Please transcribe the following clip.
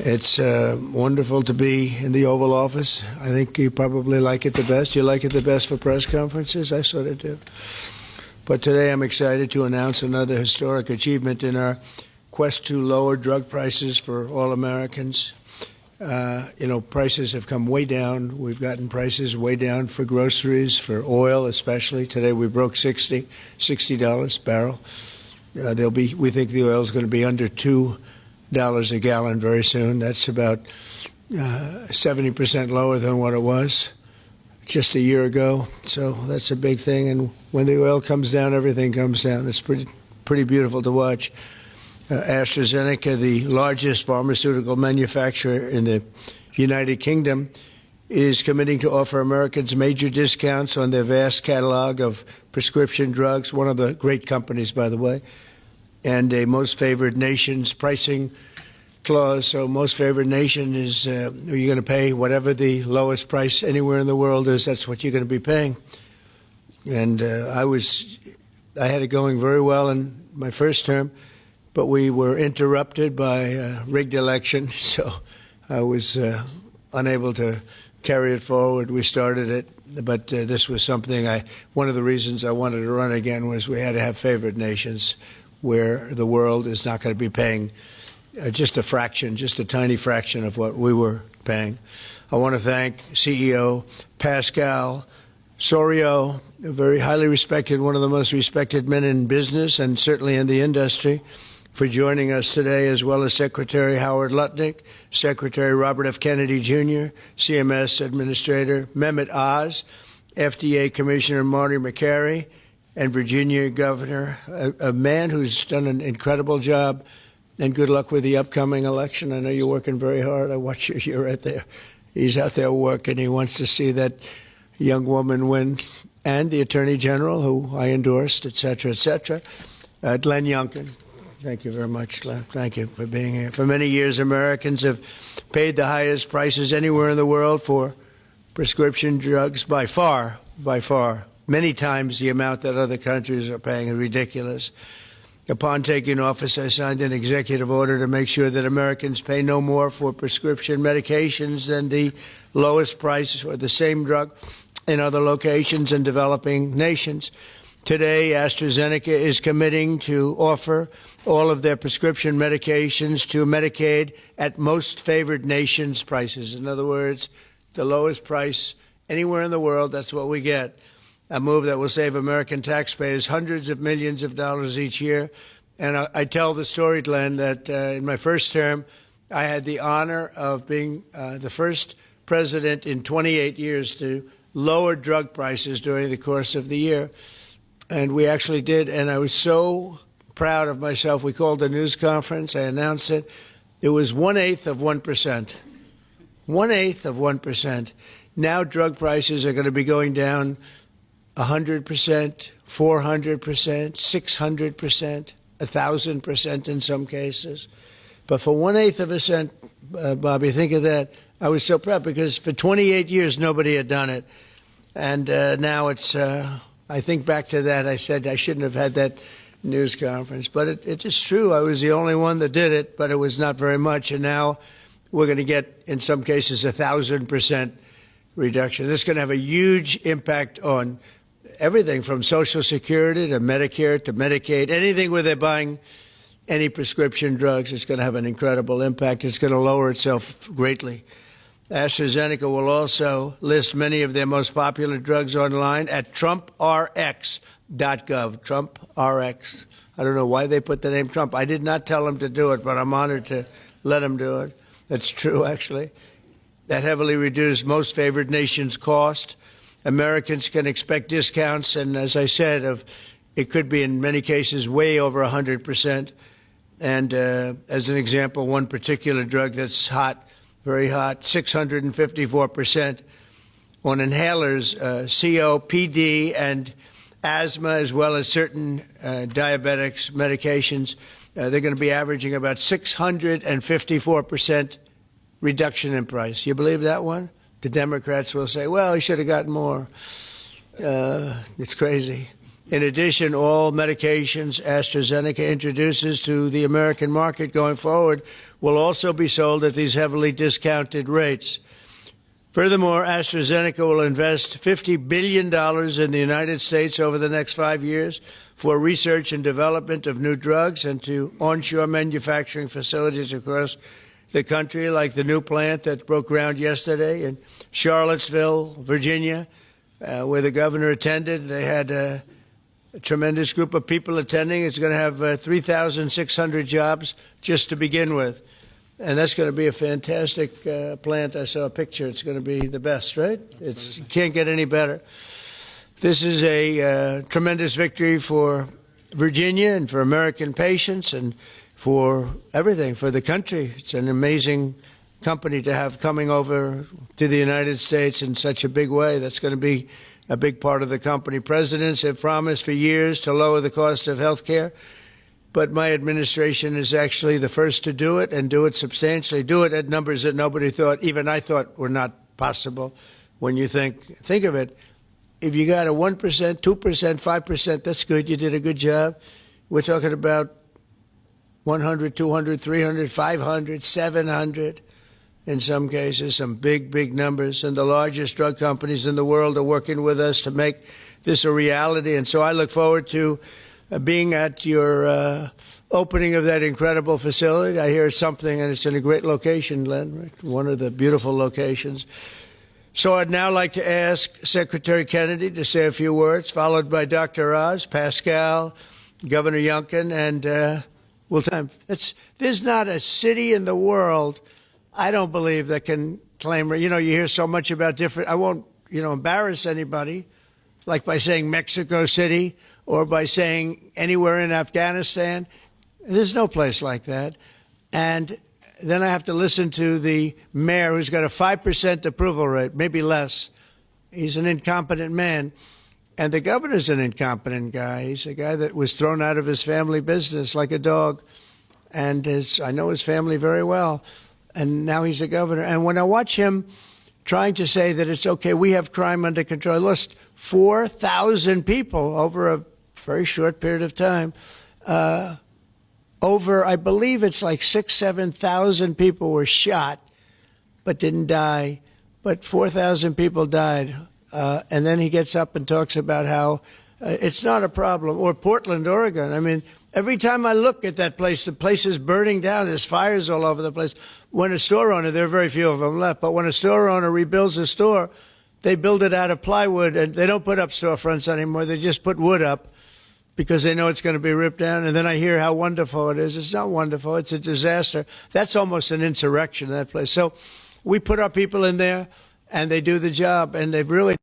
It's wonderful to be in the Oval Office. I think you probably like it the best. You like it the best for press conferences? I sort of do. But today I'm excited to announce another historic achievement in our quest to lower drug prices for all Americans. Prices have come way down. We've gotten prices way down for groceries, for oil especially. Today we broke $60 a barrel. We think the oil is going to be under $2 a gallon very soon. That's about 70% lower than what it was just a year ago. So that's a big thing. And when the oil comes down, everything comes down. It's pretty beautiful to watch. AstraZeneca, the largest pharmaceutical manufacturer in the United Kingdom, is committing to offer Americans major discounts on their vast catalog of prescription drugs, one of the great companies, by the way, and a most favored nation's pricing clause. So most favored nation is you're going to pay whatever the lowest price anywhere in the world is. That's what you're going to be paying. And I had it going very well in my first term, but we were interrupted by a rigged election, so I was unable to carry it forward. We started it, but this was something one of the reasons I wanted to run again was we had to have favored nations where the world is not going to be paying just a tiny fraction of what we were paying. I want to thank CEO Pascal Soriot, a very highly respected, one of the most respected men in business and certainly in the industry, for joining us today, as well as Secretary Howard Lutnick, Secretary Robert F. Kennedy Jr., CMS Administrator Mehmet Oz, FDA Commissioner Marty McCary, and Virginia Governor, a man who's done an incredible job. And good luck with the upcoming election. I know you're working very hard. I watch you. You're right there. He's out there working. He wants to see that young woman win, and the Attorney General, who I endorsed, et cetera, et cetera. Glenn Youngkin. Thank you very much, Glenn. Thank you for being here. For many years, Americans have paid the highest prices anywhere in the world for prescription drugs by far, many times the amount that other countries are paying is ridiculous. Upon taking office, I signed an executive order to make sure that Americans pay no more for prescription medications than the lowest price for the same drug in other locations in developing nations. Today, AstraZeneca is committing to offer all of their prescription medications to Medicaid at most favored nations prices. In other words, the lowest price anywhere in the world, that's what we get. A move that will save American taxpayers hundreds of millions of dollars each year. And I tell the story, Glenn, that in my first term, I had the honor of being the first president in 28 years to lower drug prices during the course of the year. And we actually did. And I was so proud of myself. We called a news conference. I announced it. It was 1/8 of 1%. 1/8 of 1%. Now drug prices are going to be going down 100%, 400%, 600%, 1,000% in some cases. But for 1/8 of a cent, Bobby, think of that. I was so proud because for 28 years, nobody had done it. And now it's, I think back to that, I said I shouldn't have had that news conference. But it is true. I was the only one that did it, but it was not very much. And now we're going to get, in some cases, 1,000% reduction. This is going to have a huge impact on everything from Social Security to Medicare to Medicaid, anything where they're buying any prescription drugs. It's going to have an incredible impact. It's going to lower itself greatly. AstraZeneca will also list many of their most popular drugs online at TrumpRx.gov. TrumpRx. I don't know why they put the name Trump. I did not tell them to do it, but I'm honored to let them do it. That's true, actually. That heavily reduced most favored nations cost. Americans can expect discounts, and as I said, it could be in many cases way over 100%. And as an example, one particular drug that's hot, very hot, 654% on inhalers, COPD and asthma, as well as certain diabetics medications. They're going to be averaging about 654% reduction in price. You believe that one? The Democrats will say, well, he should have gotten more. It's crazy. In addition, all medications AstraZeneca introduces to the American market going forward will also be sold at these heavily discounted rates. Furthermore, AstraZeneca will invest $50 billion in the United States over the next 5 years for research and development of new drugs and to onshore manufacturing facilities across the country, like the new plant that broke ground yesterday in Charlottesville, Virginia, where the governor attended. They had a tremendous group of people attending. It's going to have 3,600 jobs just to begin with. And that's going to be a fantastic plant. I saw a picture. It's going to be the best, right? You can't get any better. This is a tremendous victory for Virginia and for American patients and for everything, for the country. It's an amazing company to have coming over to the United States in such a big way. That's going to be a big part of the company. Presidents have promised for years to lower the cost of health care. But my administration is actually the first to do it and do it substantially, do it at numbers that nobody thought, even I thought, were not possible. When you think of it, if you got a 1%, 2%, 5%, that's good. You did a good job. We're talking about 100, 200, 300, 500, 700 in some cases, some big, big numbers. And the largest drug companies in the world are working with us to make this a reality. And so I look forward to being at your opening of that incredible facility. I hear something, and it's in a great location, Len, right? One of the beautiful locations. So I'd now like to ask Secretary Kennedy to say a few words, followed by Dr. Oz, Pascal, Governor Youngkin, and we'll time. There's not a city in the world, I don't believe, that can claim, you hear so much about different, I won't, embarrass anybody, like by saying Mexico City, or by saying anywhere in Afghanistan. There's no place like that. And then I have to listen to the mayor, who's got a 5% approval rate, maybe less. He's an incompetent man. And the governor's an incompetent guy. He's a guy that was thrown out of his family business like a dog. And I know his family very well. And now he's a governor. And when I watch him trying to say that it's okay, we have crime under control, I lost 4,000 people over a very short period of time. I believe it's like 6,000, 7,000 people were shot, but didn't die. But 4,000 people died. And then he gets up and talks about how it's not a problem. Or Portland, Oregon. I mean, every time I look at that place, the place is burning down. There's fires all over the place. When a store owner, there are very few of them left, but when a store owner rebuilds a store, they build it out of plywood, and they don't put up storefronts anymore. They just put wood up because they know it's going to be ripped down. And then I hear how wonderful it is. It's not wonderful. It's a disaster. That's almost an insurrection in that place. So we put our people in there, and they do the job, and they've really